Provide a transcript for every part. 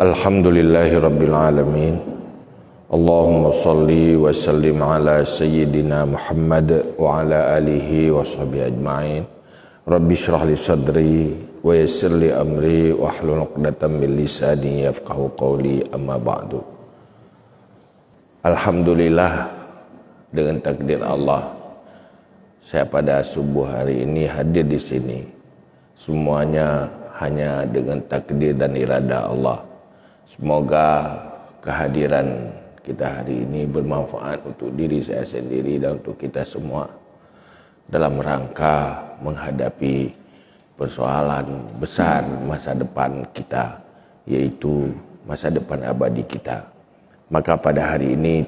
Alhamdulillahi Rabbil Alamin. Allahumma salli wa sallim ala Sayyidina Muhammad wa ala alihi wa sahbihi ajma'in. Rabbi syrah li sadri wa yassir li amri wa hlul 'uqdatam min lisani yafqahu qawli, amma ba'du. Alhamdulillah, dengan takdir Allah, saya pada subuh hari ini hadir di sini. Semuanya hanya dengan takdir dan irada Allah. Semoga kehadiran kita hari ini bermanfaat untuk diri saya sendiri dan untuk kita semua dalam rangka menghadapi persoalan besar masa depan kita, yaitu masa depan abadi kita. Maka pada hari ini,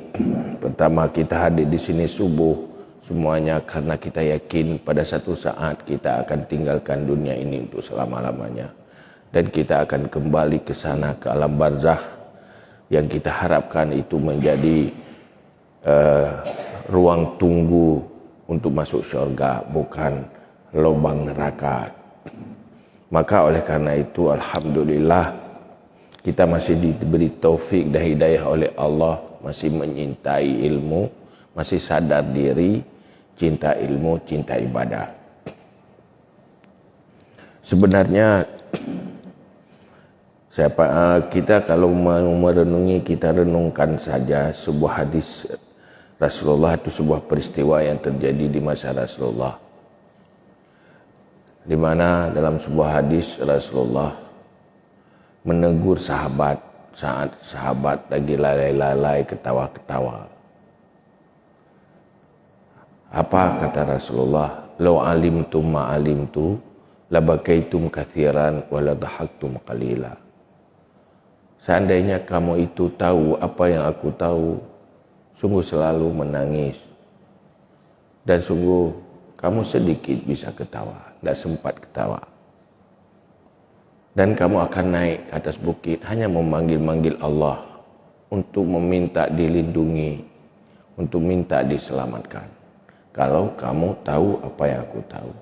pertama kita hadir di sini subuh, semuanya karena kita yakin pada satu saat kita akan tinggalkan dunia ini untuk selama-lamanya. Dan kita akan kembali ke sana, ke alam barzakh, yang kita harapkan itu menjadi ruang tunggu untuk masuk syurga, bukan lubang neraka. Maka oleh karena itu, alhamdulillah, kita masih diberi taufik dan hidayah oleh Allah, masih menyintai ilmu, masih sadar diri, cinta ilmu, cinta ibadah. Sebenarnya kita kalau merenungi, kita renungkan saja sebuah hadis Rasulullah, itu sebuah peristiwa yang terjadi di masa Rasulullah, di mana dalam sebuah hadis Rasulullah menegur sahabat saat sahabat lagi lalai-lalai, ketawa-ketawa. Apa kata Rasulullah? Lau alimtum ma alimtu labakaitum kathiran waladhahaktum qalila. Seandainya kamu itu tahu apa yang aku tahu, sungguh selalu menangis, dan sungguh kamu sedikit bisa ketawa, tidak sempat ketawa. Dan kamu akan naik ke atas bukit hanya memanggil-manggil Allah untuk meminta dilindungi, untuk minta diselamatkan. Kalau kamu tahu apa yang aku tahu.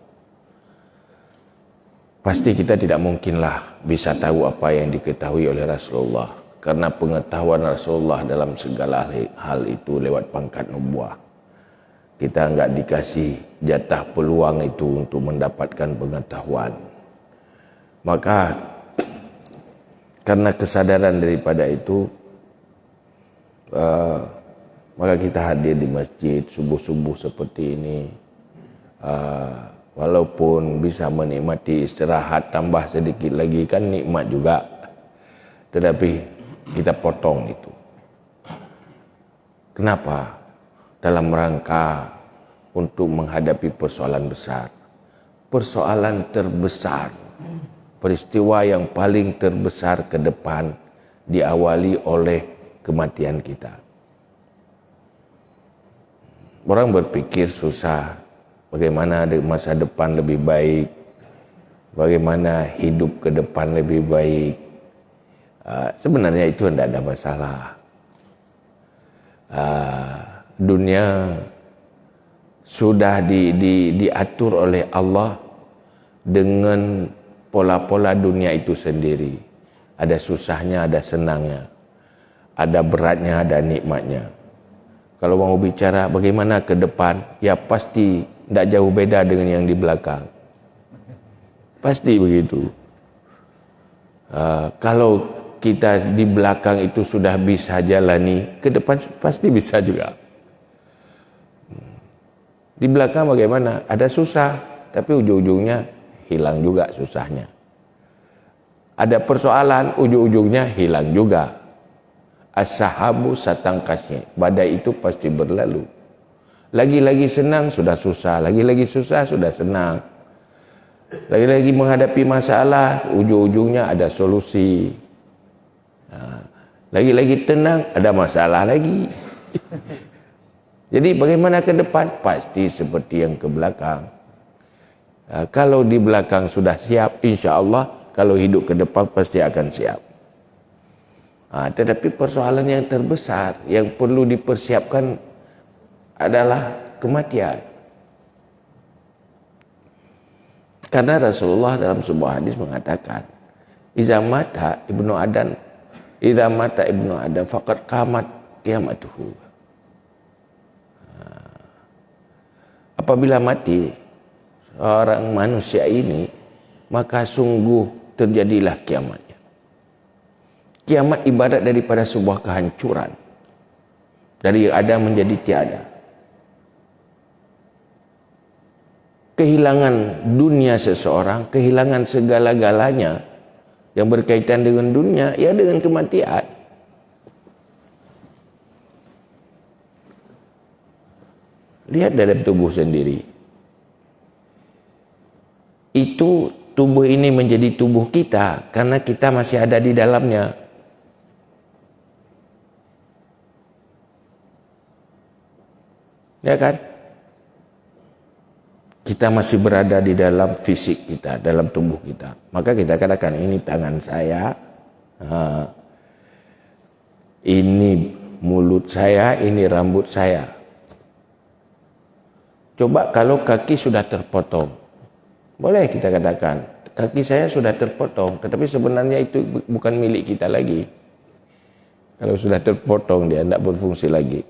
Pasti kita tidak mungkinlah bisa tahu apa yang diketahui oleh Rasulullah, karena pengetahuan Rasulullah dalam segala hal itu lewat pangkat nubuah. Kita enggak dikasih jatah peluang itu untuk mendapatkan pengetahuan. Maka karena kesadaran daripada itu, maka kita hadir di masjid subuh-subuh seperti ini. Walaupun bisa menikmati istirahat, tambah sedikit lagi kan nikmat juga, tetapi kita potong itu. Kenapa? Dalam rangka untuk menghadapi persoalan besar, persoalan terbesar, peristiwa yang paling terbesar ke depan diawali oleh kematian kita. Orang berpikir susah, bagaimana masa depan lebih baik, bagaimana hidup ke depan lebih baik. Sebenarnya itu tidak ada masalah. Dunia sudah diatur oleh Allah dengan pola-pola dunia itu sendiri. Ada susahnya, ada senangnya, ada beratnya, ada nikmatnya. Kalau mau bicara bagaimana ke depan, ya pasti tidak jauh beda dengan yang di belakang. Pasti begitu. Kalau kita di belakang itu sudah bisa jalani, ke depan pasti bisa juga. Di belakang bagaimana? Ada susah, tapi ujung-ujungnya hilang juga susahnya. Ada persoalan, ujung-ujungnya hilang juga. As-sahabu satangkasnya, badai itu pasti berlalu. Lagi-lagi senang sudah susah, lagi-lagi susah sudah senang. Lagi-lagi menghadapi masalah, ujung-ujungnya ada solusi. Lagi-lagi tenang, ada masalah lagi. Jadi bagaimana ke depan? Pasti seperti yang ke belakang. Kalau di belakang sudah siap, insya Allah, kalau hidup ke depan pasti akan siap. Tetapi persoalan yang terbesar yang perlu dipersiapkan adalah kematian. Karena Rasulullah dalam sebuah hadis mengatakan, Iza mata ibnu Adam idza mata ibnu Adam faqad qamat qiyamatuhu. Apabila mati seorang manusia ini, maka sungguh terjadilah kiamatnya. Kiamat ibarat daripada sebuah kehancuran. Dari ada menjadi tiada. Kehilangan dunia seseorang, kehilangan segala-galanya yang berkaitan dengan dunia, ya dengan kematian. Lihat dalam tubuh sendiri. Itu tubuh ini menjadi tubuh kita karena kita masih ada di dalamnya. Ya kan? Kita masih berada di dalam fisik kita, dalam tubuh kita. Maka kita katakan ini tangan saya, ini mulut saya, ini rambut saya. Coba kalau kaki sudah terpotong, boleh kita katakan kaki saya sudah terpotong, tetapi sebenarnya itu bukan milik kita lagi. Kalau sudah terpotong dia tidak berfungsi lagi.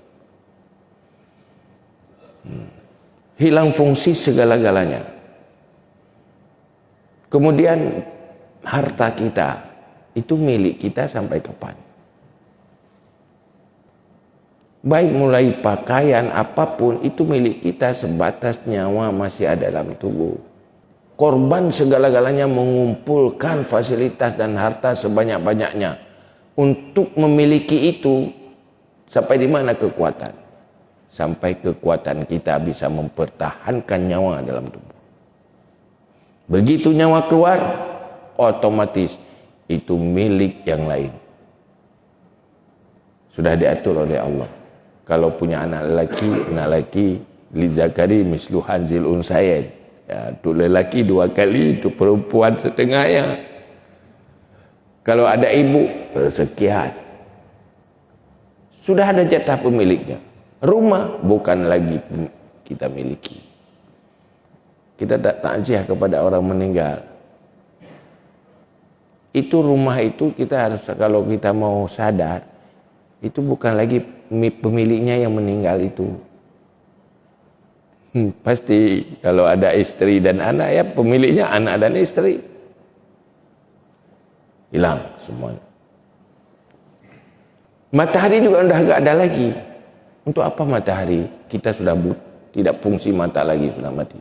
Hilang fungsi segala-galanya. Kemudian harta kita itu milik kita sampai kapan? Baik mulai pakaian apapun itu milik kita sebatas nyawa masih ada dalam tubuh. Korban segala-galanya mengumpulkan fasilitas dan harta sebanyak-banyaknya untuk memiliki itu. Sampai di mana kekuatan? Sampai kekuatan kita bisa mempertahankan nyawa dalam tubuh. Begitu nyawa keluar, otomatis itu milik yang lain. Sudah diatur oleh Allah. Kalau punya anak lelaki li zakari mislu hanzil unsayain. Ya, untuk lelaki 2 kali, untuk perempuan setengahnya. Kalau ada ibu, sekian. Sudah ada jatah pemiliknya. Rumah bukan lagi kita miliki. Kita tak takziah kepada orang meninggal. Itu rumah itu kita harus, kalau kita mau sadar, itu bukan lagi pemiliknya yang meninggal itu. Pasti kalau ada istri dan anak, ya pemiliknya anak dan istri. Hilang semuanya. Matahari juga udah gak ada lagi. Untuk apa matahari? Kita sudah tidak fungsi mata lagi, sudah mati.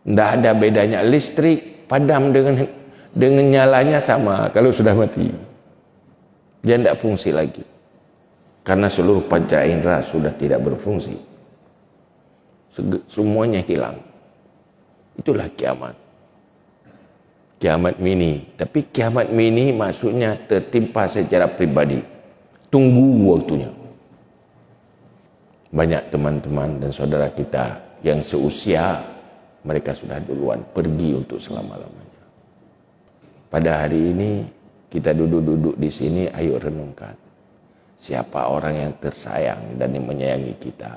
Tidak ada bedanya. Listrik padam dengan nyalanya sama kalau sudah mati. Dia tidak fungsi lagi. Karena seluruh panca indera sudah tidak berfungsi. Semuanya hilang. Itulah kiamat. Kiamat mini. Tapi kiamat mini maksudnya tertimpa secara pribadi. Tunggu waktunya. Banyak teman-teman dan saudara kita yang seusia, mereka sudah duluan pergi untuk selama-lamanya. Pada hari ini kita duduk-duduk di sini, ayo renungkan. Siapa orang yang tersayang dan yang menyayangi kita,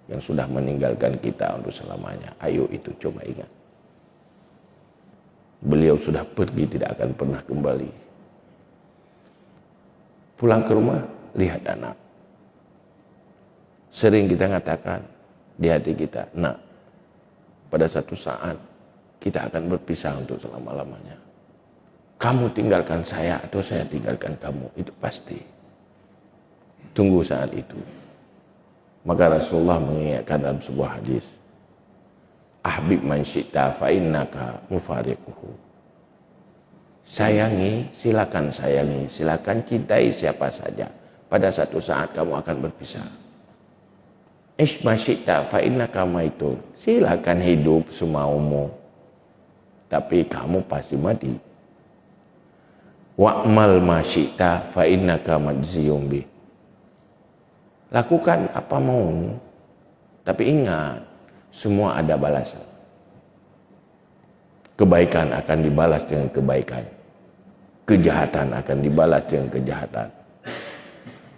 yang sudah meninggalkan kita untuk selamanya. Ayo itu coba ingat. Beliau sudah pergi, tidak akan pernah kembali. Pulang ke rumah, lihat anak. Sering kita katakan di hati kita, nak, pada satu saat kita akan berpisah untuk selama-lamanya. Kamu tinggalkan saya atau saya tinggalkan kamu, itu pasti. Tunggu saat itu. Maka Rasulullah mengingatkan dalam sebuah hadis, ahbib man syi'ta fa innaka mufariquhu. Sayangi, silakan sayangi, silakan cintai siapa saja. Pada satu saat kamu akan berpisah. Ish ma syi'ta fa innaka maitun. Silakan hidup semaumu, tapi kamu pasti mati. Wa'mal ma syi'ta fa innaka majziyun bih. Lakukan apa mau, tapi ingat, semua ada balasan. Kebaikan akan dibalas dengan kebaikan. Kejahatan akan dibalas dengan kejahatan.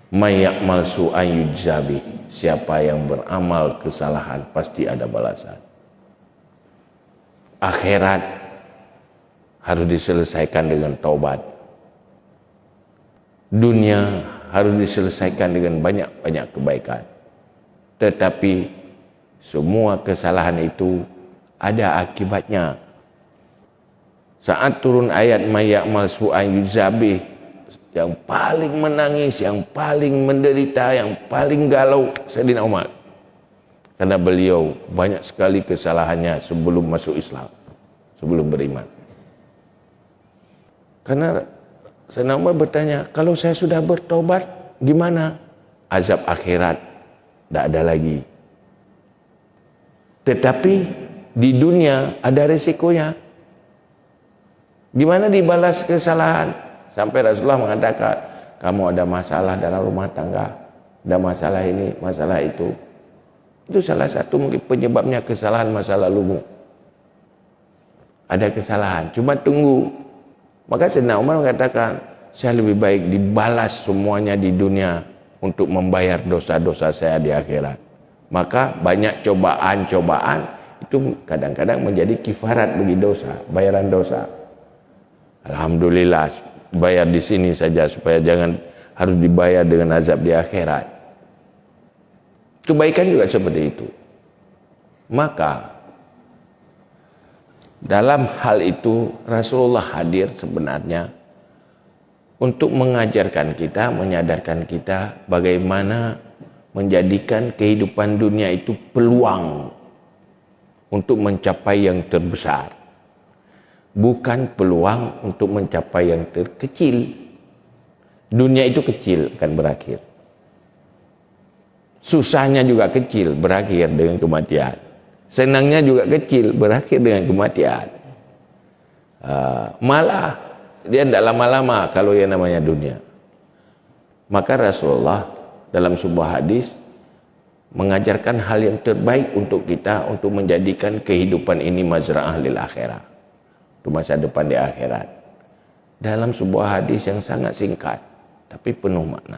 May ya'mal su'an yujza bih. Siapa yang beramal kesalahan pasti ada balasan. Akhirat harus diselesaikan dengan taubat. dunia harus diselesaikan dengan banyak-banyak kebaikan. Tetapi semua kesalahan itu ada akibatnya. Saat turun ayat mayyamal su'an yuzabih, yang paling menangis, yang paling menderita, yang paling galau Sayyidina Umar. Karena beliau banyak sekali kesalahannya sebelum masuk Islam, sebelum beriman. Karena Sayyidina Umar bertanya, kalau saya sudah bertobat, gimana? Azab akhirat tidak ada lagi. Tetapi di dunia ada resikonya. Gimana dibalas kesalahan? Sampai Rasulullah mengatakan, kamu ada masalah dalam rumah tangga, ada masalah ini, masalah itu. Itu salah satu mungkin penyebabnya kesalahan masa lalumu. Ada kesalahan, cuma tunggu. Maka Sayyidina Umar mengatakan, saya lebih baik dibalas semuanya di dunia untuk membayar dosa-dosa saya di akhirat. Maka banyak cobaan-cobaan itu kadang-kadang menjadi kifarat bagi dosa, bayaran dosa. Alhamdulillah bayar di sini saja supaya jangan harus dibayar dengan azab di akhirat. Kebaikan juga seperti itu. Maka dalam hal itu Rasulullah hadir sebenarnya untuk mengajarkan kita, menyadarkan kita bagaimana menjadikan kehidupan dunia itu peluang untuk mencapai yang terbesar. Bukan peluang untuk mencapai yang terkecil. Dunia itu kecil akan berakhir. Susahnya juga kecil, berakhir dengan kematian. Senangnya juga kecil, berakhir dengan kematian. Malah dia tidak lama-lama kalau yang namanya dunia. Maka Rasulullah dalam sebuah hadis mengajarkan hal yang terbaik untuk kita untuk menjadikan kehidupan ini mazra'ah lil akhirah, untuk masa depan di akhirat. Dalam sebuah hadis yang sangat singkat tapi penuh makna.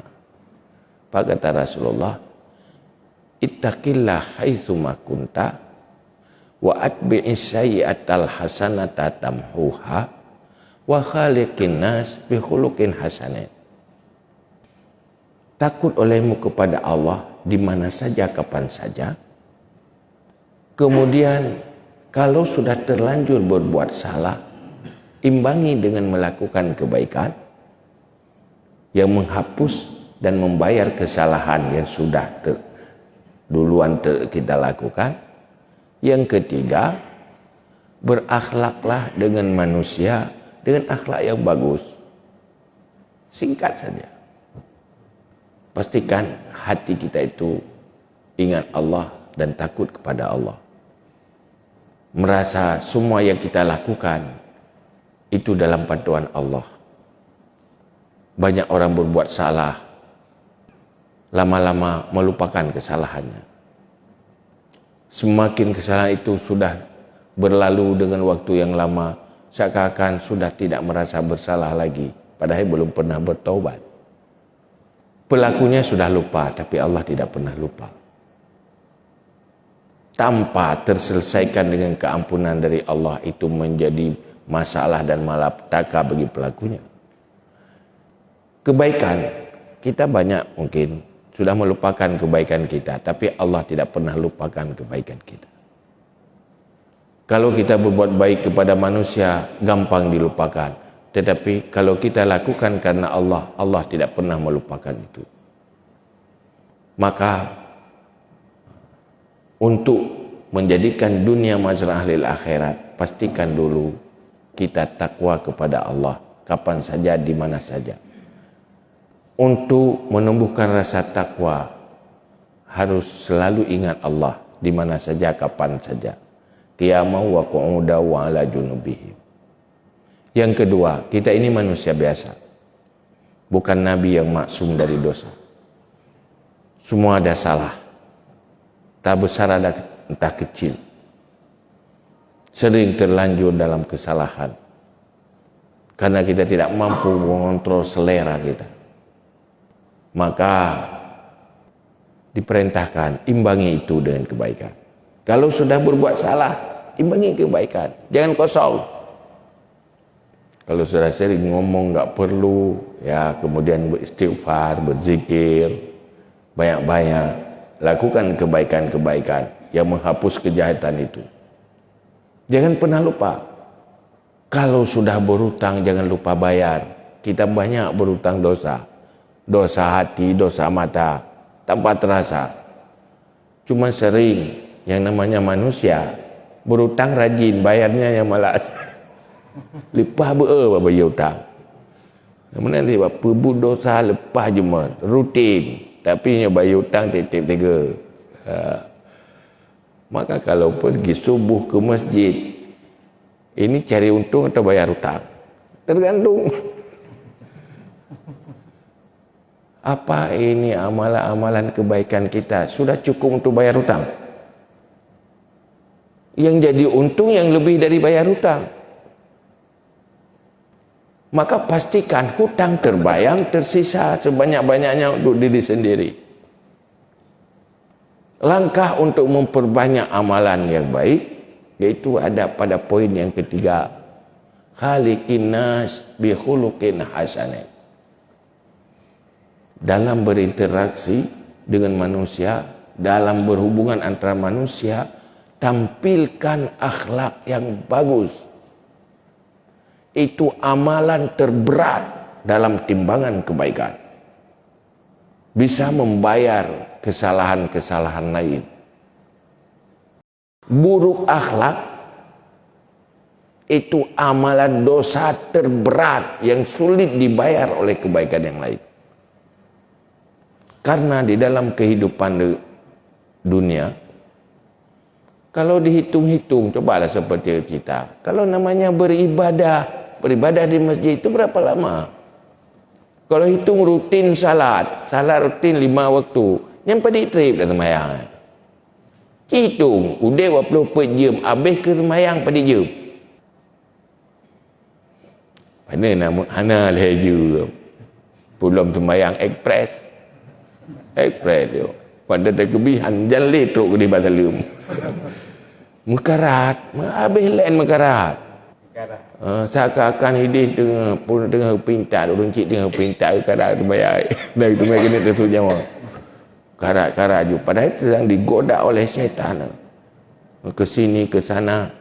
Apa kata Rasulullah? Ittaqillah haitsuma kunta wa atbi'is sayyi'atal hasanata tamhuha wa khaliqin nas bi khuluqin hasanin. Takut olehmu kepada Allah di mana saja, kapan saja. Kemudian kalau sudah terlanjur berbuat salah, imbangi dengan melakukan kebaikan yang menghapus dan membayar kesalahan yang sudah duluan kita lakukan. Yang ketiga, berakhlaklah dengan manusia dengan akhlak yang bagus. Singkat saja. Pastikan hati kita itu ingat Allah dan takut kepada Allah. Merasa semua yang kita lakukan itu dalam panduan Allah. Banyak orang berbuat salah, lama-lama melupakan kesalahannya. Semakin kesalahan itu sudah berlalu dengan waktu yang lama, seakan-akan sudah tidak merasa bersalah lagi, padahal belum pernah bertaubat. Pelakunya sudah lupa, tapi Allah tidak pernah lupa. Tanpa terselesaikan dengan keampunan dari Allah, itu menjadi masalah dan malapetaka bagi pelakunya. Kebaikan, kita banyak mungkin sudah melupakan kebaikan kita, tapi Allah tidak pernah lupakan kebaikan kita. Kalau kita berbuat baik kepada manusia, gampang dilupakan. Tetapi kalau kita lakukan karena Allah, Allah tidak pernah melupakan itu. Maka untuk menjadikan dunia mazra'ah lil akhirat, pastikan dulu kita takwa kepada Allah kapan saja, di mana saja. Untuk menumbuhkan rasa takwa harus selalu ingat Allah di mana saja, kapan saja. Qiyamau wa qu'uda wa ala junubihim. Yang kedua, kita ini manusia biasa. Bukan nabi yang maksum dari dosa. Semua ada salah. Tak besar ada entah kecil. Sering terlanjur dalam kesalahan. Karena kita tidak mampu mengontrol selera kita. Maka diperintahkan imbangi itu dengan kebaikan. Kalau sudah berbuat salah, imbangi kebaikan. Jangan kosong. Kalau sudah sering ngomong nggak perlu, ya kemudian beristighfar, berzikir, banyak-banyak, lakukan kebaikan-kebaikan yang menghapus kejahatan itu. Jangan pernah lupa. Kalau sudah berhutang jangan lupa bayar. Kita banyak berhutang dosa. Dosa hati, dosa mata, tanpa terasa. Cuma sering yang namanya manusia berhutang rajin, bayarnya yang malas. Lepas bayar hutang. Kemudian dia buat dosa lepas cuma rutin, tapi nya bayar hutang titip tiga. Maka kalau pergi subuh ke masjid, ini cari untung atau bayar hutang? Tergantung. Apa ini amalan-amalan kebaikan kita sudah cukup untuk bayar hutang? Yang jadi untung yang lebih dari bayar hutang. Maka pastikan hutang terbayang, tersisa sebanyak-banyaknya untuk diri sendiri. Langkah untuk memperbanyak amalan yang baik, yaitu ada pada poin yang ketiga. Khaliqin nas bi khuluqin hasanin. Dalam berinteraksi dengan manusia, dalam berhubungan antara manusia, tampilkan akhlak yang bagus. Itu amalan terberat dalam timbangan kebaikan. Bisa membayar kesalahan-kesalahan lain. Buruk akhlak itu amalan dosa terberat yang sulit dibayar oleh kebaikan yang lain. Karena di dalam kehidupan dunia, kalau dihitung-hitung, cobalah seperti kita. Kalau namanya beribadah di masjid itu berapa lama? Kalau hitung rutin salat rutin 5 waktu, yang pada trip dah sembahyang. Hitung, udah 24 jam, habis ke sembahyang pada jam. Mana nama ana laju. Belum sembahyang ekspres tu. Pada kebihan jalan letruk di bahasa Lim. Mekarat, habis lain mekarat. Seakan-akan hidup tengah pintar, orang cik tengah pintar karat tu bayar. Dari tu mai kena terus nyawa. Karat-karat ju. Padahal itu sedang digoda oleh syaitan. Ke sini ke sana,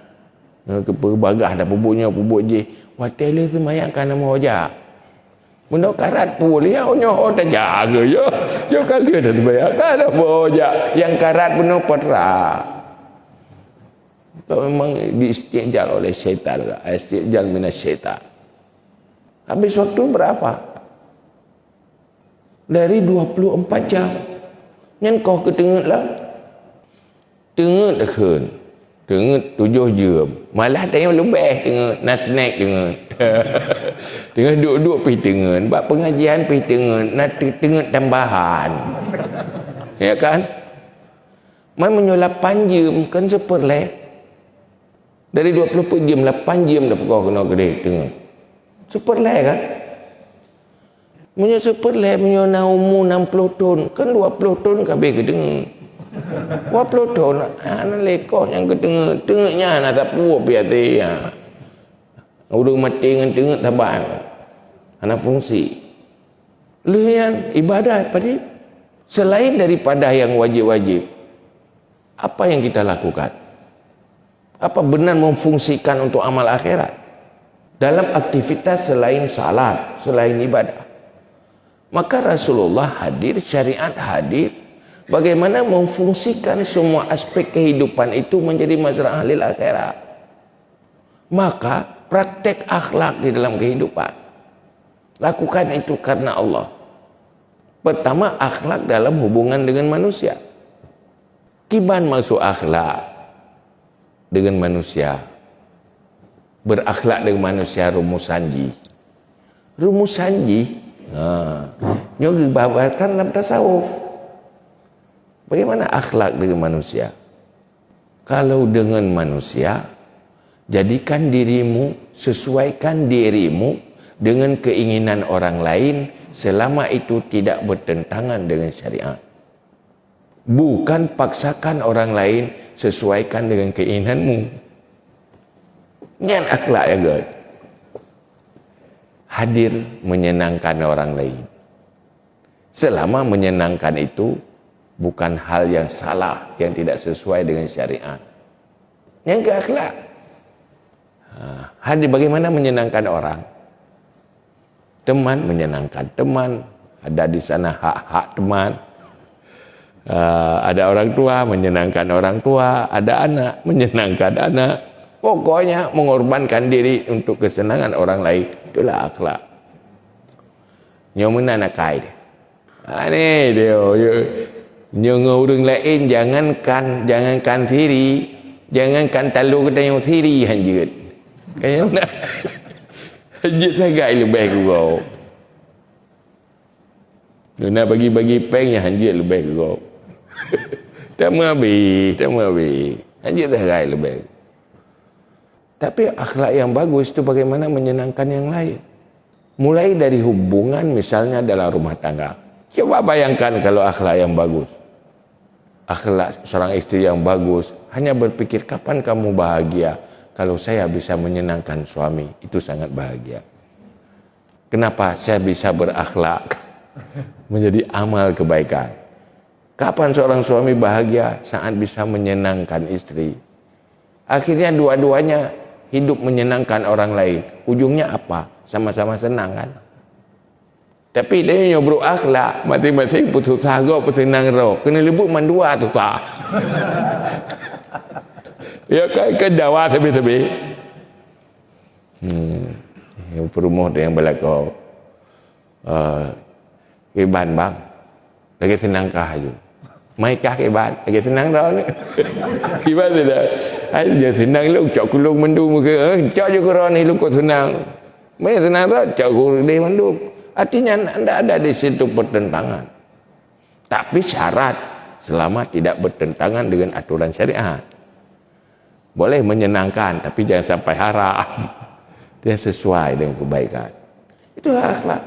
ke perbagah dah pubuk je. Watele semayang kana mohojak. Benda karat pun dia nyoh tak jaga je. Jo kali dah terbayar kana mohojak. Yang karat benar patra. Kalau memang diistijal oleh syaitan, istijal minas syaitan. Habis waktu berapa? Dari 24 jam. Yang kau ketengah lah. Tengah dah kan. Tengah 7 jam. Malah tengah lebih tengah. Nak snack tengah. Tengah duduk pergi tengah. Buat pengajian pergi tengah. Nak tengah tambahan. Ya kan? Mai menyolap 8 jam kan seperlek. Dari 24 jam, 8 jam dah kau kena gede tengah. Seperlek kan? Punya seperlek, punya umur 60 tahun. Kan 20 tahun kabeh ke tengah. 20 tahun, anak lekor yang ke tengah. Tengahnya anak tak puas piati. Udah mati dengan tengah tabang. Anak fungsi. Lihat ibadat pada selain daripada yang wajib-wajib. Apa yang kita lakukan? Apa benar memfungsikan untuk amal akhirat? Dalam aktivitas selain salat, selain ibadah. Maka Rasulullah hadir, syariat hadir. Bagaimana memfungsikan semua aspek kehidupan itu menjadi mazra'ah lil akhirat. Maka praktek akhlak di dalam kehidupan. Lakukan itu karena Allah. Pertama, akhlak dalam hubungan dengan manusia. Kiban masuk akhlak dengan manusia, berakhlak dengan manusia. Rumus sanji nyogi dibabarkan dalam tasawuf. Bagaimana akhlak dengan manusia? Kalau dengan manusia, jadikan dirimu, sesuaikan dirimu dengan keinginan orang lain selama itu tidak bertentangan dengan syariat. Bukan paksakan orang lain sesuaikan dengan keinginanmu. Jangan akhlak ya guys. hadir menyenangkan orang lain. Selama menyenangkan itu bukan hal yang salah, yang tidak sesuai dengan syariat. Yang ke akhlak. Hadir bagaimana menyenangkan orang. Teman menyenangkan teman. Ada di sana hak-hak teman. Ada orang tua menyenangkan orang tua. Ada anak menyenangkan anak. Pokoknya mengorbankan diri untuk kesenangan orang lain. Itulah akhlak. Nyoman anak kai dia. Ni dia. Nyongo orang lain jangankan diri, jangankan talu kita yang diri hanjut. Kaya nak hanjut sagai lebih kau. Nak bagi-bagi peng yang hanjut lebih kau. Tak habis. Hanjut sagai lebih. Tapi akhlak yang bagus itu bagaimana menyenangkan yang lain. Mulai dari hubungan misalnya dalam rumah tangga. Coba bayangkan kalau akhlak yang bagus. Akhlak seorang istri yang bagus hanya berpikir kapan kamu bahagia. Kalau saya bisa menyenangkan suami, itu sangat bahagia. Kenapa saya bisa berakhlak menjadi amal kebaikan? Kapan seorang suami bahagia? Saat bisa menyenangkan istri. Akhirnya dua-duanya hidup menyenangkan orang lain. Ujungnya apa? Sama-sama senang kan? Tapi dia nyobruk akhlak, masing-masing putus asa, putus senang roh. Kena lebut mandua tu tak. Ya kan dawa tebi-tebi. Yang perumah yang belakang. Keban bang. Lagi senang kah aja. Mai kah keban, lagi senang dah ni. Keban sudah. Ai dia senang lu cok kulung mandu muka. Cok je korang ni lu kok senang. Mai senang dah cok kulung dia mandu. Artinya anda ada di situ pertentangan. Tapi syarat selama tidak bertentangan dengan aturan syariat. Boleh menyenangkan tapi jangan sampai haram. Dia sesuai dengan kebaikan. Itulah akhlak.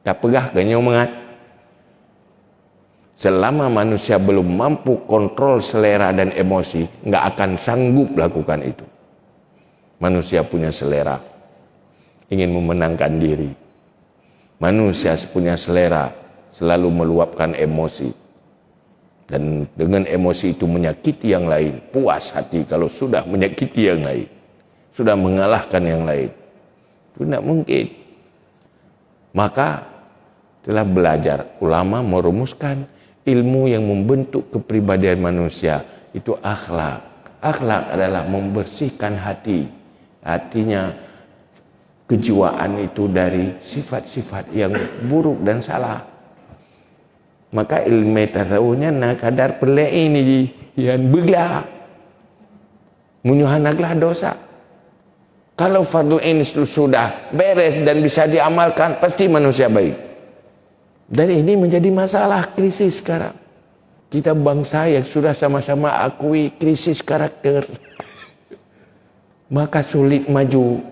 Tak pegah kenyomangat. Selama manusia belum mampu kontrol selera dan emosi, enggak akan sanggup lakukan itu. Manusia punya selera, ingin memenangkan diri. Manusia punya selera, selalu meluapkan emosi. Dan dengan emosi itu menyakiti yang lain. Puas hati kalau sudah menyakiti yang lain. Sudah mengalahkan yang lain. Itu tidak mungkin. Maka telah belajar. Ulama merumuskan ilmu yang membentuk kepribadian manusia. Itu akhlak. Akhlak adalah membersihkan hati. Artinya kejiwaan itu dari sifat-sifat yang buruk dan salah. Maka ilmu tasawufnya nak kadar pelai ini yang beglah menyuhanaglah dosa. Kalau fardu ain itu sudah beres dan bisa diamalkan, pasti manusia baik. Dan ini menjadi masalah krisis sekarang. Kita bangsa yang sudah sama-sama akui krisis karakter. Maka sulit maju.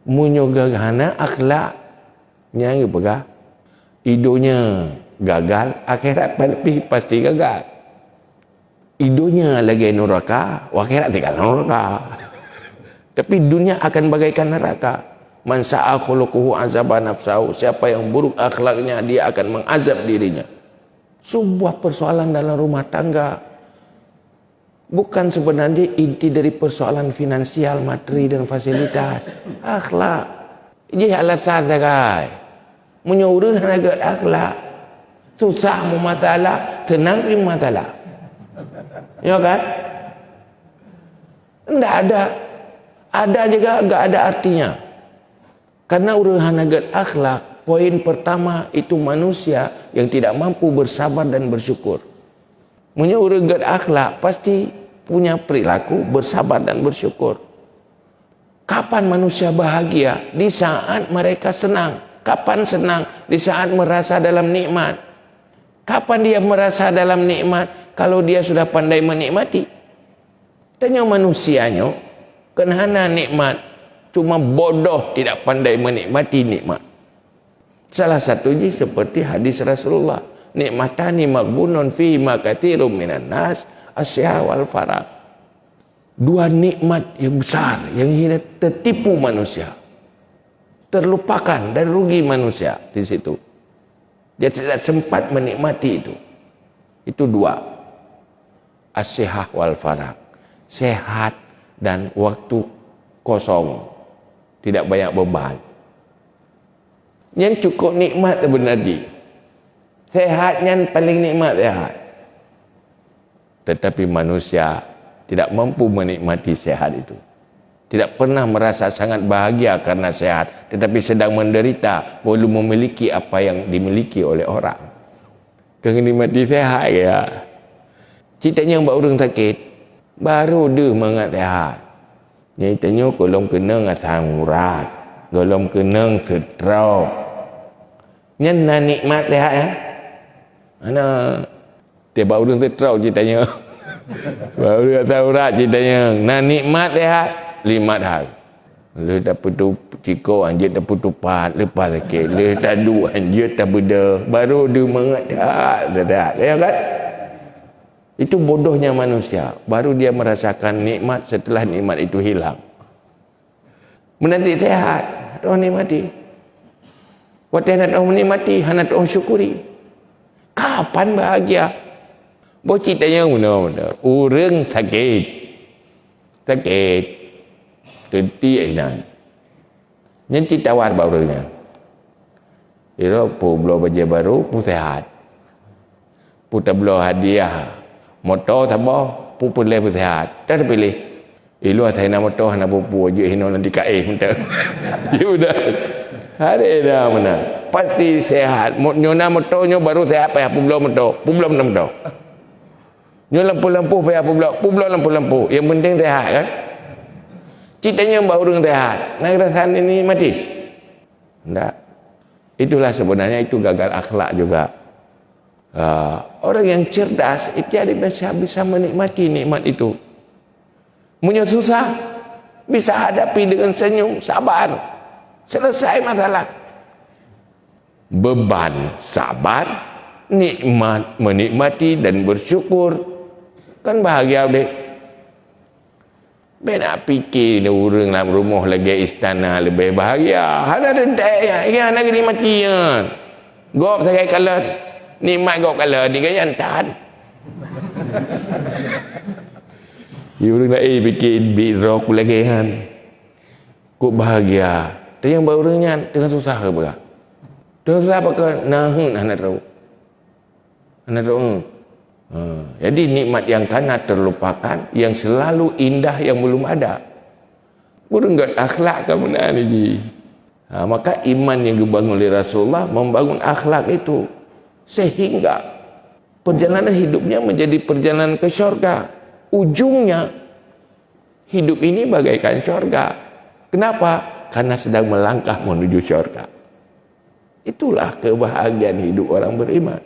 Munyogagana akhlaknya yang pegah. Idonya gagal, akhirat pasti gagal. Idonya lagi neraka, akhirat tinggal neraka. Tapi dunia akan bagaikan neraka. Man sa'a khuluquhu azaba nafsahu. Siapa yang buruk akhlaknya, dia akan mengazab dirinya. Sebuah persoalan dalam rumah tangga bukan sebenarnya inti dari persoalan finansial, materi dan fasilitas. Akhlak. Jadi alasan sagai. Menyuruh agak akhlak. Susah mu masalah, senang pun masalah. Ya kan? Tidak ada. Ada juga enggak ada artinya. Karena urusan agak akhlak, poin pertama itu manusia yang tidak mampu bersabar dan bersyukur. Menyuruh agak akhlak pasti punya perilaku bersabar dan bersyukur. Kapan manusia bahagia? Di saat mereka senang. Kapan senang? Di saat merasa dalam nikmat. Kapan dia merasa dalam nikmat? Kalau dia sudah pandai menikmati. Tanya manusianya, kenapa nikmat? Cuma bodoh tidak pandai menikmati nikmat. Salah satunya seperti hadis Rasulullah. Nikmatani maghbunun fi ma katsirun minan nas asya wal farag. Dua nikmat yang besar yang hina tertipu manusia. terlupakan dan rugi manusia di situ. Dia tidak sempat menikmati itu. Itu dua. As-sihah wal farag. Sehat dan waktu kosong. Tidak banyak beban. Yang cukup nikmat sebenarnya. Sehatnya paling nikmat sehat. Tetapi manusia tidak mampu menikmati sehat itu. Tidak pernah merasa sangat bahagia karena sehat, tetapi sedang menderita belum memiliki apa yang dimiliki oleh orang. Kena nikmati sehat ya. Ceritanya yang orang sakit, baru dia mengat sehat. Ceritanya kalau kena asam urat, kalau kena stroke. Yang nikmat sehat ya. Mana tiba orang stroke ceritanya. Baru asam urat ceritanya. Nah nikmat sehat 5 hari. Le tak putu ciko anjir tak putu pat lepas sakit. Le tak du anjir tak beda. Baru dia mengat dah. Ya kan? Itu bodohnya manusia. Baru dia merasakan nikmat setelah nikmat itu hilang. Menanti sehat, orang nikmati. Waktu hendak orang menikmati, hendak orang syukuri. Kapan bahagia? Bawa ceritanya mana-mana. Orang sakit. Tenti ainan. Yang tawar barunya. Iro pu belo baju baru pu sehat. Pu tak belo hadiah. Motor tambah pu boleh pu sehat. Tak pilih. Ilu saya nak motor nak pu je hino nanti kae minta. Ya udah. Hari dah mana. Pasti sehat. Nyona motornya baru sehat payah pu belo motor. Pu belum motor. Nyo lampu-lampu payah pu belo lampu-lampu. Yang penting sehat kan? Ceritanya baru orang sehat. Nak rasakan ini mati? Tidak. Itulah sebenarnya itu gagal akhlak juga. Orang yang cerdas itu bisa menikmati nikmat itu. Punya susah bisa hadapi dengan senyum, sabar. Selesai masalah. Beban sabar, nikmat menikmati dan bersyukur. Kan bahagia deh. Nak fikir orang dalam rumah lagi istana lebih bahagia. Ada dentai ya, nak nikmati ya. Gop saya kalah nikmat gop kalah di gaya tahan. Orang nak fikir birok lagi kan. Kok bahagia. Tapi yang barunya dengan susah ke berah. Dengan susah apa ke? Nah, anak tahu. Anak tahu. Jadi nikmat yang kanan terlupakan, yang selalu indah yang belum ada. Berenggat akhlak kamu nak ni. Maka iman yang dibangun oleh Rasulullah membangun akhlak itu sehingga perjalanan hidupnya menjadi perjalanan ke syurga. Ujungnya hidup ini bagaikan syurga. Kenapa? Karena sedang melangkah menuju syurga. Itulah kebahagiaan hidup orang beriman.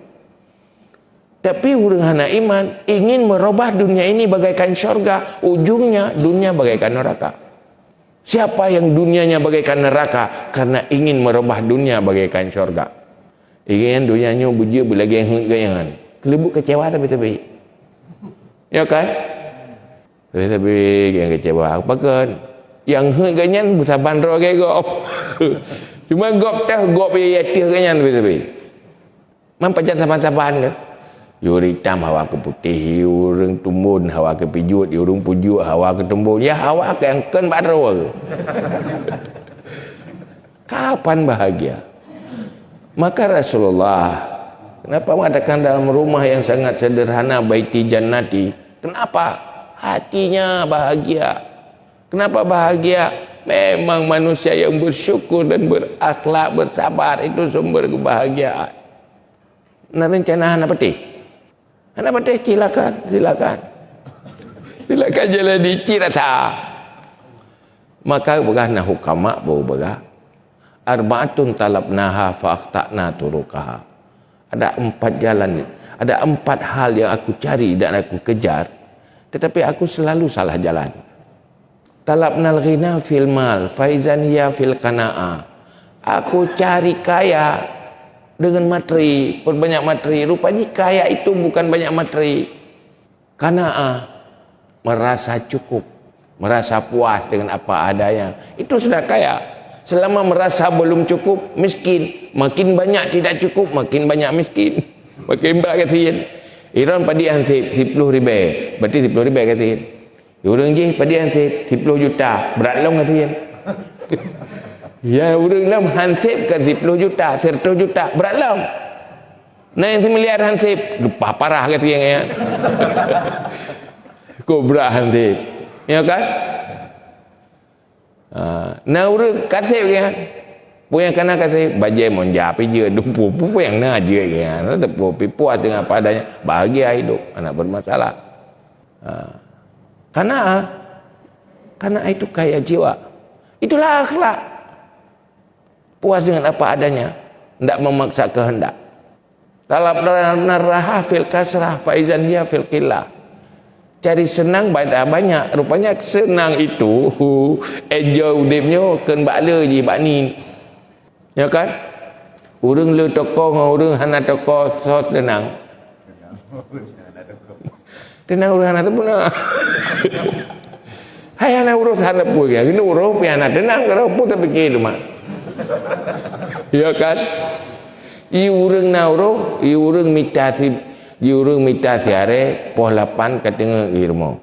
Tapi orang hana iman ingin merubah dunia ini bagaikan syurga, ujungnya dunia bagaikan neraka. Siapa yang dunianya bagaikan neraka karena ingin merubah dunia bagaikan syurga? Ingin dunianya buji belagi yang gayangan. Kelebuk kecewa tapi. Ya kan? Tapi yang kecewa apa kan? Yang ganyan bisa bandro ke gop. Cuma gop dah gop ya tih ganyan tapi. Mampajan saban-saban ke? Yuri hitam hawa ke putih, orang tumbun hawa ke pijut, orang pujut hawa ke tumbun. Ya hawa ke yang kan badro. Kapan bahagia? Maka Rasulullah kenapa mengatakan dalam rumah yang sangat sederhana baiti jannati? Kenapa? Hatinya bahagia. Kenapa bahagia? Memang manusia yang bersyukur dan berakhlak, bersabar itu sumber kebahagiaan. Nah rencana anak peti. Anak peti silakan. Silakan jalani cirata. Maka begana hukama bau bega. Arba'atun talabnaha fa'akhta'na turukaha. Ada 4 jalan, ada 4 hal yang aku cari dan aku kejar, tetapi aku selalu salah jalan. Talabnal ghina fil mal, faizan hiya fil qana'a. Aku cari kaya dengan materi, perbanyak materi. Rupanya kaya itu bukan banyak materi. Qana'a, merasa cukup, merasa puas dengan apa adanya. Itu sudah kaya. Selama merasa belum cukup, miskin. Makin banyak tidak cukup, makin banyak miskin. Makin banyak kasihan. Iran padi ansip 10 ribu. Berarti 10 ribu kasihan. Orang je padi ansip 10 juta. Berat long kasihan. Ya orang lam hansip ke 10 juta, 100 juta. Berat long. Nah yang miliar hansip. Lupa parah kasihan ya. Kau berat hansip. Ya kan? Nah urang kasih kan punya kena kasih bajai monja pi je dumpu yang na je kan tepu pi puas dengan apa adanya bahagia hidup anak bermasalah karena itu kaya jiwa, itulah akhlak, puas dengan apa adanya, tidak memaksa kehendak. Talab narraha fil kasrah faizan hiya fil qillah. Cari senang banyak, rupanya senang itu enjoy udipnya ken bakle je bakni. Ya kan? Urang le toko ngau urang hana toko so tenang. Tenang urang hana tu pun. Hai hana urus hana pu ya, ini urus pi hana tenang kalau pu tak fikir mak. Ya kan? I urang na urus, i urang mitasi urang minta siare poh 8 katengah irmo.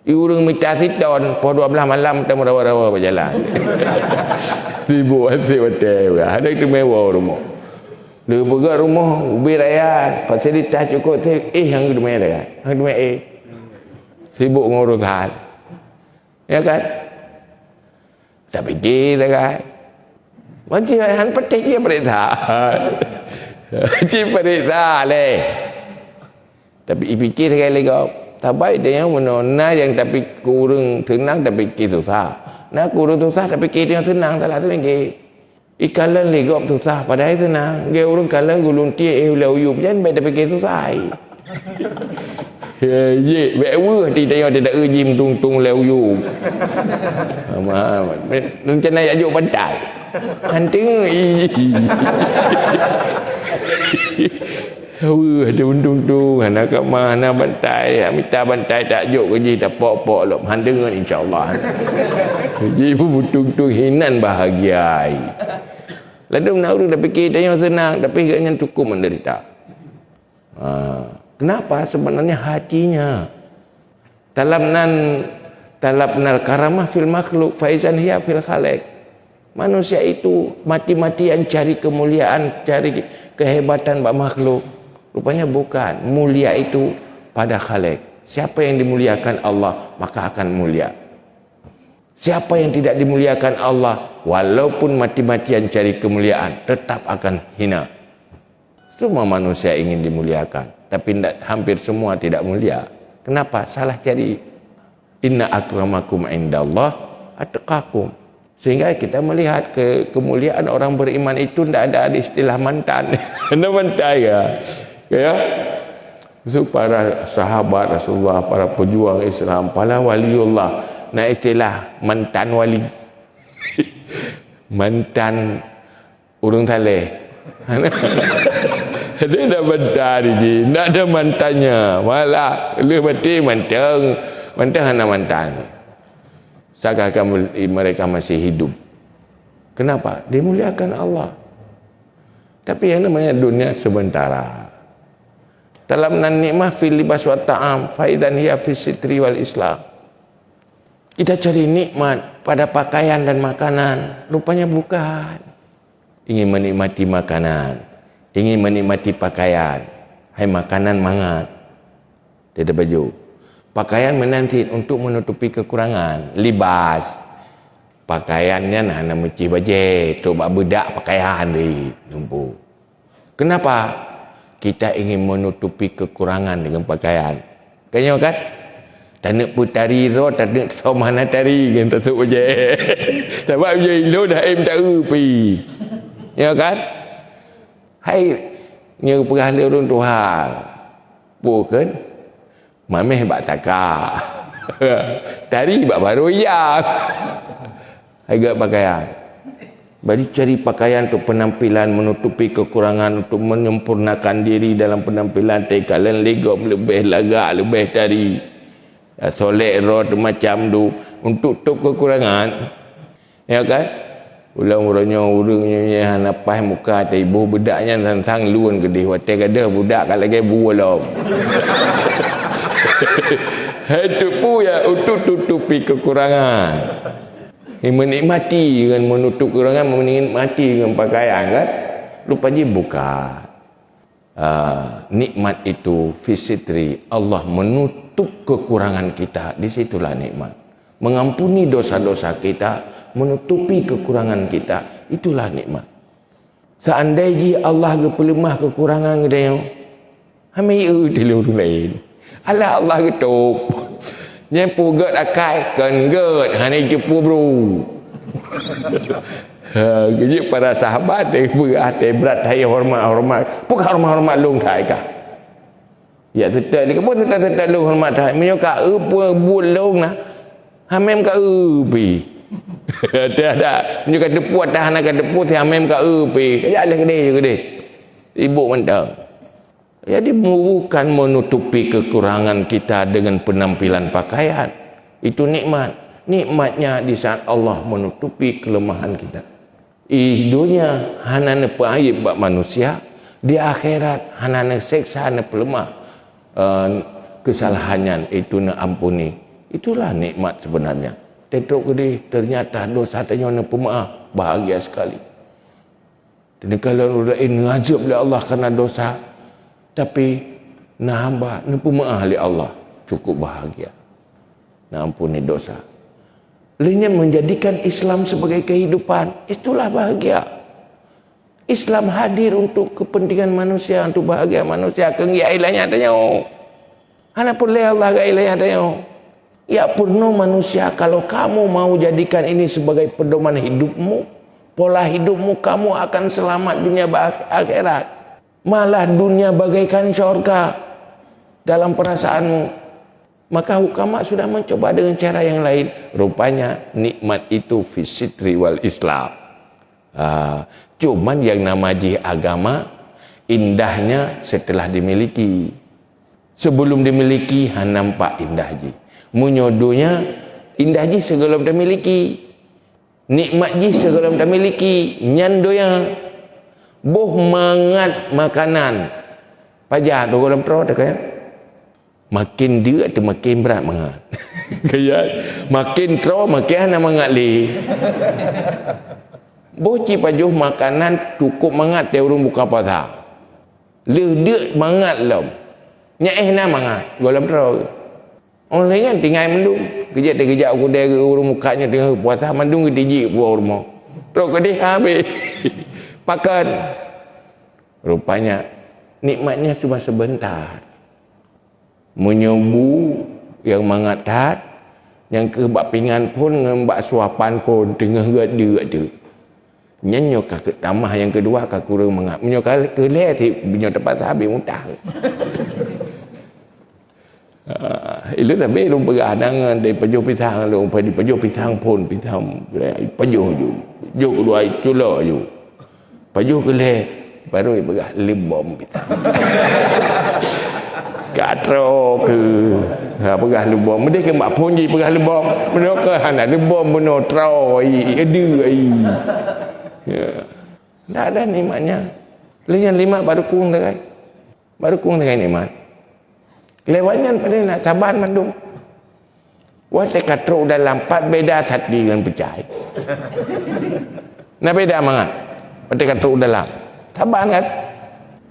Urang minta siton poh 12 malam temu rawa-rawa berjalan. Sibuk asyik hotel. Ada itu mewah rumah. Dia pergi rumah ubi raya fasilitas cukup yang itu mewah kan. Yang itu mewah sibuk ngurusan. Ya kan? Tak fikir kan. Macam han petik dia perintah. Cik periksa leh. Tapi fikir sekali kau. Tak baik dia yang menona yang tapi kurang tenang tapi fikir susah. Nak kurang susah tapi fikir yang senang tak lah senang. Ikalan legop susah padahal senang. Dia orang kalan gulung tie ulah uyup jangan baik tapi fikir susah. Ye, bewa tidak ada ujim tung le uyup. Macam nak ajuk pantai. Hantu. Ada untung-untung anak kat mana bantai minta bantai tak jok gaji tak pok-pok lop han dengan insyaallah gaji pun untung-untung hinan bahagia lalu nak urus dah fikir dia yang senang tapi agaknya cukup menderita. Kenapa? Sebenarnya hatinya talabnal karamah fil makhluk faizan hiya fil khaliq. Manusia itu mati-matian cari kemuliaan, cari kehebatan bak makhluk. Rupanya bukan. Mulia itu pada Khalik. Siapa yang dimuliakan Allah, maka akan mulia. Siapa yang tidak dimuliakan Allah, walaupun mati-matian cari kemuliaan, tetap akan hina. Semua manusia ingin dimuliakan, tapi hampir semua tidak mulia. Kenapa? Salah cari. Inna akramakum indallah atqakum. Sehingga kita melihat kemuliaan orang beriman itu tidak ada istilah mantan. Anda mantan ya. So, para sahabat Rasulullah, para pejuang Islam, para waliullah, nah istilah mantan wali. Mantan urang taleh. Dia dah mantan ni, tak ada mantannya. Malah lu mati mantan hana mantan. Seakan-akan mereka masih hidup. Kenapa? Dimuliakan Allah. Tapi yang namanya dunia sementara. Dalam nikmah fil libas wa ta'am faidan hiya fi sitri wal islam. Kita cari nikmat pada pakaian dan makanan, rupanya bukan. Ingin menikmati makanan, ingin menikmati pakaian. Hai makanan mangat. Tidak baju. Pakaian menanti untuk menutupi kekurangan. Libas. Pakaiannya nak meci baje, tu bak bedak pakaian di numpu. Kenapa? Kita ingin menutupi kekurangan dengan pakaian. Kayaknya kan? Tak nak putari ro, tak nak somana tari kan tak baje. Sebab je lo dah tak upi. Ya kan? Hai nya perahli urang Tuhan. Bukan? Mameh bak taka. Tari bak baru yang. Agak pakaian. Bagi cari pakaian untuk penampilan, menutupi kekurangan, untuk menyempurnakan diri dalam penampilan. Tekalan legop lebih lagak, lebih tari. Solek rod macam tu. Untuk tutup kekurangan. Ya kan? ulang-ulangnya urungnya napas muka ibu budaknya tentang luan gedih watai gadah budak kat lagi bualam. Itu pun ya untuk tutupi kekurangan. Menikmati dengan menutup kekurangan, menikmati dengan pakaian kan. Lupa je buka. Nikmat itu fisitri. Allah menutup kekurangan kita. Di situlah nikmat. Mengampuni dosa-dosa kita, menutupi kekurangan kita. Itulah nikmat. Seandainya Allah kepelemah kekurangan kita, hamai di orang lain. Allah ketuk. Yang pugat akai kan get hani jepu bro. Jadi para sahabat dia berat berat hai hormat. Pukak hormat long thai ka. Ya tetap ni pun tetap long hormat thai. Menyuka bulong nah. Hamem ka pi. Ada menyuka depu tahan ka depu ti hamem ka pi. Ya le gede gede. Ibu mentang. Jadi bukan menutupi kekurangan kita dengan penampilan pakaian. Itu nikmat. Nikmatnya di saat Allah menutupi kelemahan kita. Di dunia hanana paib bak manusia, di akhirat hanana seksa na pelemah kesalahannya itu na ampuni. Itulah nikmat sebenarnya. Tetok gede ternyata dosa tanya na pemaaf, bahagia sekali. Dan kalau udah ngajab oleh Allah karena dosa, tapi nak hamba nak pemaaf oleh Allah, cukup bahagia. Nak ampuni dosa. Lainnya menjadikan Islam sebagai kehidupan, itulah bahagia. Islam hadir untuk kepentingan manusia, untuk bahagia manusia. Kengia ilahnya tanya. Hana pun leh Allah ga ilahnya tanya. Ya purno manusia, kalau kamu mau jadikan ini sebagai pedoman hidupmu, pola hidupmu, kamu akan selamat dunia akhirat. Malah dunia bagaikan syurga dalam perasaanmu. Maka hukama sudah mencoba dengan cara yang lain. Rupanya nikmat itu fisitri wal Islam. Cuman yang nama agama indahnya setelah dimiliki. Sebelum dimiliki nampak indah je. Munyodonya indah je sebelum dimiliki. Nikmat je sebelum dimiliki. Nyandonya boh mangat makanan pajak tu dalam perut kan makin dia tu makin berat mangat kaya makin tro makin ana mangat li boh ci pajuh makanan cukup mangat dia urung buka puasa le dia mangat lom nyaeh na mangat dalam perut orang lain tinggal mendung kejap aku dia urung mukanya tengah puasa mendung tiji buah rumah terus kedih habis pakan. Rupanya nikmatnya cuma sebentar. Menyobu yang mangatat, yang ke bak pingan pun dengan bak suapan pun tengah gede. Nyanyo kakek tamah yang kedua kakek kurang mangat. Menyo ke le ti menyo tempat habis muntah. Itu tapi lu beradang dari pajuh pisang lu pada pajuh pisang pun pisang pajuh ju keluar cula ju. Pajuh ke le baru berah libom pisang. Katro ke berah libom. Mesti ke mak pun ji berah libom. Mesti ke hana libom beno trau ede ai. Ya. Tak ada nikmatnya. Lain lima baru kung dah. Baru kung dah nikmat. Lewatnya pada nak sabar mandung. Wate katro dalam 4 beda sat dengan percaya. Nak beda mangat. Wate katro dalam. Sabar kan?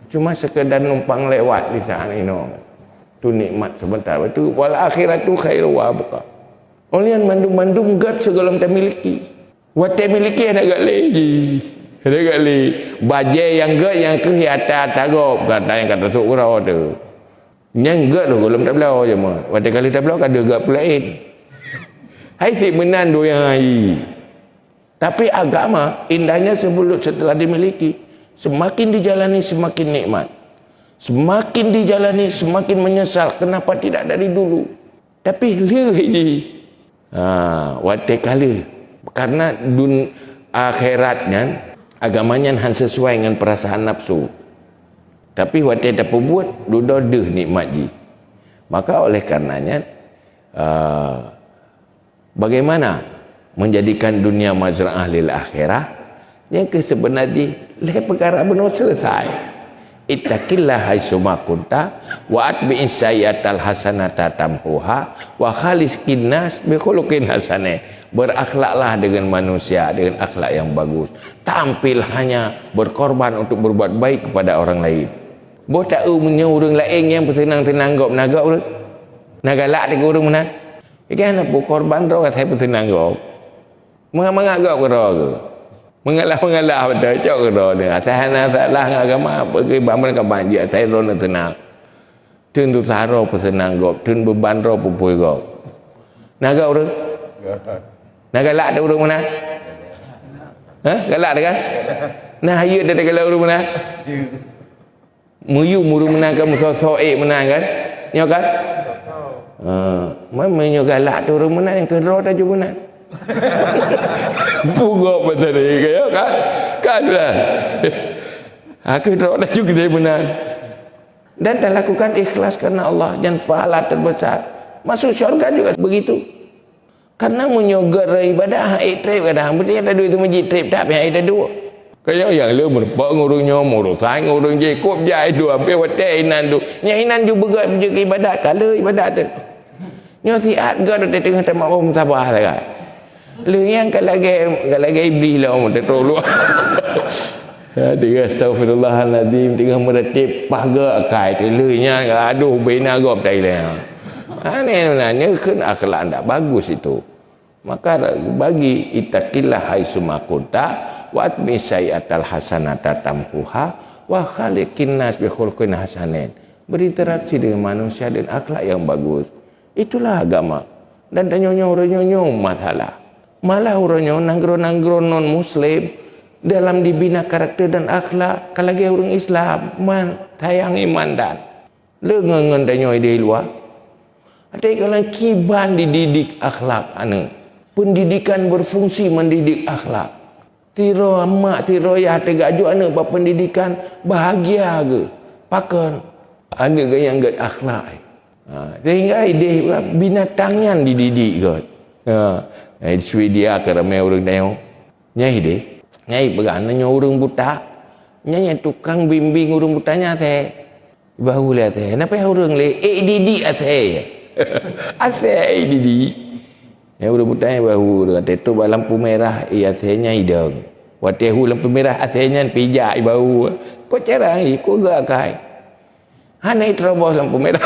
Cuma sekedar numpang lewat di sana ini. Tu nikmat sebentar. Itu wal akhirat tu khairu wa abqa. Olian mandung-mandung gat segala kita miliki. Wate miliki ada gak lagi. Ada gak lagi. Bajai yang gat yang kehiatan tarop kata yang kata tok kurau tu. Yang gat tu kalau tak belau je mah. Wate kali tak belau ada gat pulain. Hai si menan do yang ai. Tapi agama indahnya sebelum setelah dimiliki. Semakin dijalani semakin nikmat. Semakin dijalani semakin menyesal. Kenapa tidak dari dulu? Tapi lagi. Wate kali. Karena akhiratnya agamanya han sesuai dengan perasaan nafsu. Tapi wate tak buat duda deh nikmat ji. Maka oleh karenanya bagaimana menjadikan dunia mazra'ah lil akhirah, yang sebenarnya leh perkara benar selesai. Ittaqillah haitsuma kunta wa atbi'is sayyi'atal hasanata tamhuha wa khaliqin nas bi khuluqin hasanah. Berakhlaklah dengan manusia dengan akhlak yang bagus. Tampil hanya berkorban untuk berbuat baik kepada orang lain. Bo tak umnya orang lain yang bersenang-senang gop naga orang. Nagalak dekat orang mana? Ikan apa korban ro saya bersenang gop. Mengak gop ke ro ke? Mengalah betul cok ro ni. Asal salah agama pergi baman ke banjir saya ro nak tenang. Tun tu saro bersenang gop, tun beban ro pupui gop. Naga orang? Nagalak ada orang mana? Ha? Galak dah kan? Nah ayo ada galak orang mana? Muyu muru menang kan musosok menang kan? Nyo kan? Memang galak tu orang menang yang kero dah ju menang. Pugok betul ni kaya kan? Kan lah. Aku kero dah ju gede menang. Dan lakukan ikhlas karena Allah, jangan pahala terbesar. Masuk syurga juga begitu. Karena menyogar ibadah trip kadang benda ada duit tu masjid trip tak payah ada dua. Kaya yang lu merpak ngurungnya murus sang ngurung je kop jai dua pe hotel inan tu. Nya inan ju begat je ibadat kala ibadat tu. Nyo siat ga de tengah tamak om sabah lah. Lu yang kalau lagi iblis lah om tertolu. Ya dia astagfirullahalazim tengah meretip pagar akai tu lu nya aduh bina gop dai lah. Ni sebenarnya kan akhlak tak bagus itu. Maka bagi ittaqillah haitsuma kunta wa atbi sayyi'atal hasanata tamhuha wa khaliqin nas bi khuluqin hasanin. Berinteraksi dengan manusia dengan akhlak yang bagus. Itulah agama. Dan nyonyo masalah. Malah orangnya nanggro non muslim dalam dibina karakter dan akhlak kalau lagi orang Islam man tayang iman dan lengan tanyo di luar. Ada kalau kiban dididik akhlak anu. Pendidikan berfungsi mendidik akhlak. Tiro mak tiro ya tegaju anu apa pendidikan bahagia ke. Pakan ada yang gak akhlak. Sehingga ide binatangnya dididik kot. Di Swedia ke ramai orang tengok. Nyai deh. Nyai berana orang buta. Nyai tukang bimbing orang butanya teh. Bahu lah teh. Kenapa orang le? didik asal. Asal didik. Yang udah butanya bahu dengan tetu lampu merah asalnya hidung. Watehu lampu merah asalnya pijak bahu. Kau cara ni kau gak kai. Hanai terobos lampu merah.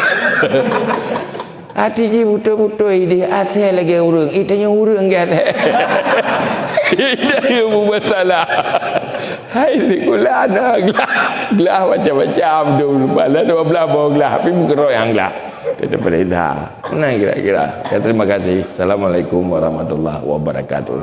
Hati je betul-betul ini asal lagi urang. Itanya urang ke asal. Itanya bermasalah. Hai ni kula ada gelah macam-macam dulu. Bala 12 bawa gelah. Tapi bukan roh yang gelah. Kita perintah. Nah kira-kira. Terima kasih. Assalamualaikum warahmatullahi wabarakatuh.